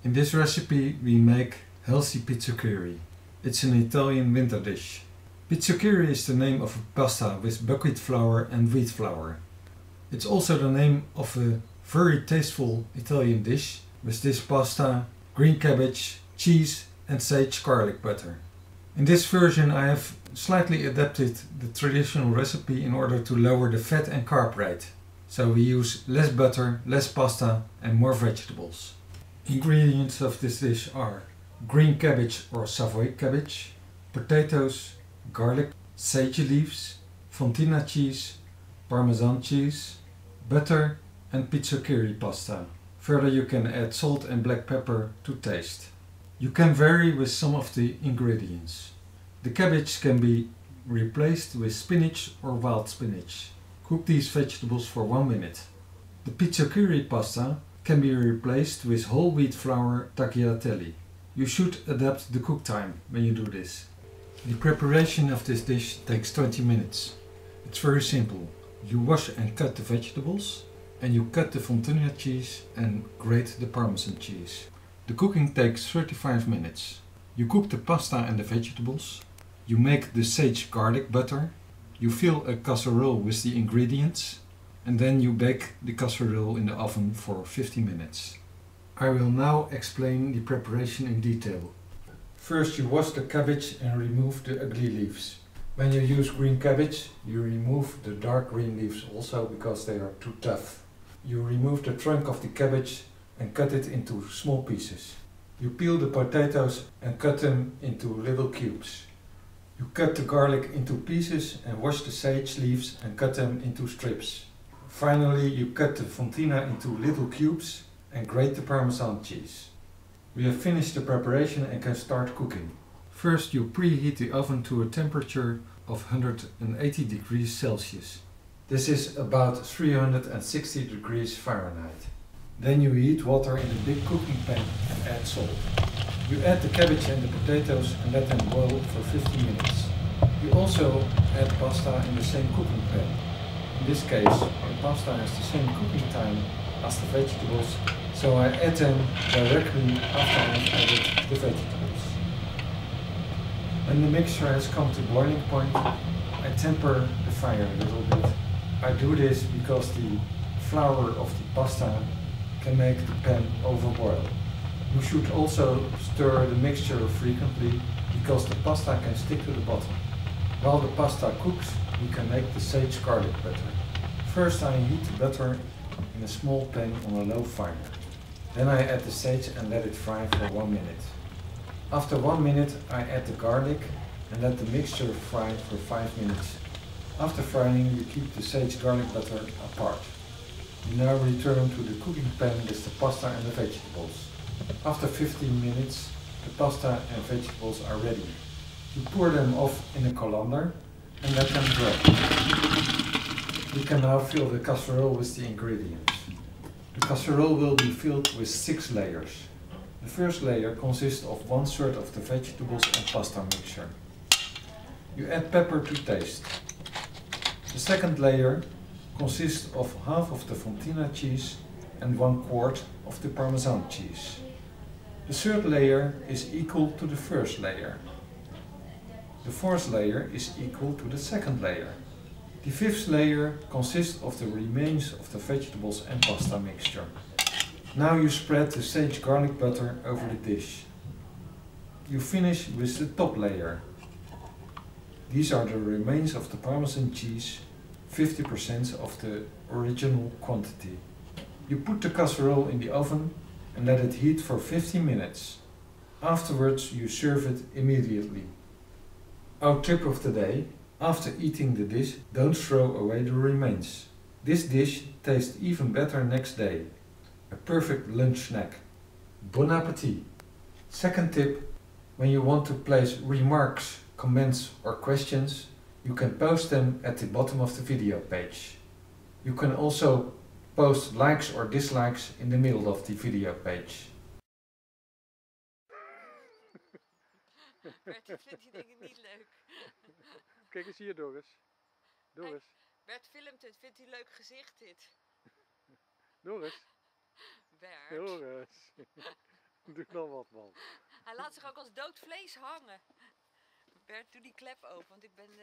In this recipe we make healthy pizzoccheri. It's an Italian winter dish. Pizzoccheri is the name of a pasta with buckwheat flour and wheat flour. It's also the name of a very tasteful Italian dish with this pasta, green cabbage, cheese and sage garlic butter. In this version I have slightly adapted the traditional recipe in order to lower the fat and carb rate. So we use less butter, less pasta and more vegetables. Ingredients of this dish are green cabbage or savoy cabbage, potatoes, garlic, sage leaves, Fontina cheese, Parmezan cheese, butter and pizzoccheri pasta. Further you can add salt and black pepper to taste. You can vary with some of the ingredients. The cabbage can be replaced with spinach or wild spinach. Cook these vegetables for 1 minute. The pizzoccheri pasta can be replaced with whole wheat flour tagliatelle. You should adapt the cook time when you do this. The preparation of this dish takes 20 minutes. It's very simple. You wash and cut the vegetables and you cut the Fontina cheese and grate the Parmesan cheese. The cooking takes 35 minutes. You cook the pasta and the vegetables. You make the sage garlic butter. You fill a casserole with the ingredients and then you bake the casserole in the oven for 50 minutes. I will now explain the preparation in detail. First you wash the cabbage and remove the ugly leaves. When you use green cabbage, you remove the dark green leaves also because they are too tough. You remove the trunk of the cabbage and cut it into small pieces. You peel the potatoes and cut them into little cubes. You cut the garlic into pieces and wash the sage leaves and cut them into strips. Finally, you cut the Fontina into little cubes and grate the Parmesan cheese. We have finished the preparation and can start cooking. First you preheat the oven to a temperature of 180 degrees Celsius. This is about 360 degrees Fahrenheit. Then you heat water in a big cooking pan and add salt. You add the cabbage and the potatoes and let them boil for 15 minutes. You also add pasta in the same cooking pan. In this case, the pasta has the same cooking time as the vegetables, so I add them directly after I have added the vegetables. When the mixture has come to boiling point, I temper the fire a little bit. I do this because the flour of the pasta can make the pan overboil. You should also stir the mixture frequently because the pasta can stick to the bottom. While the pasta cooks, we can make the sage garlic butter. First I heat the butter in a small pan on a low fire. Then I add the sage and let it fry for 1 minute. After 1 minute I add the garlic and let the mixture fry for 5 minutes. After frying you keep the sage garlic butter apart. You now return to the cooking pan with the pasta and the vegetables. After 15 minutes the pasta and vegetables are ready. You pour them off in a colander and let them dry. We can now fill the casserole with the ingredients. The casserole will be filled with 6 layers. The first layer consists of 1/3 of the vegetables and pasta mixture. You add pepper to taste. The second layer consists of half of the Fontina cheese and 1/4 of the Parmesan cheese. The third layer is equal to the first layer. The fourth layer is equal to the second layer. The fifth layer consists of the remains of the vegetables and pasta mixture. Now you spread the sage garlic butter over the dish. You finish with the top layer. These are the remains of the Parmesan cheese, 50% of the original quantity. You put the casserole in the oven and let it heat for 15 minutes. Afterwards you serve it immediately. Our tip of the day: after eating the dish, don't throw away the remains. This dish tastes even better next day. A perfect lunch snack. Bon appétit! Second tip: when you want to place remarks, comments or questions, you can post them at the bottom of the video page. You can also post likes or dislikes in the middle of the video page. Bert vindt die dingen niet leuk. Kijk eens hier, Doris. Doris. Bert filmt het, vindt hij leuk gezicht dit. Doris. Bert. Doris. Doe dan wat, man. Hij laat zich ook als dood vlees hangen. Bert, doe die klep open, want ik ben...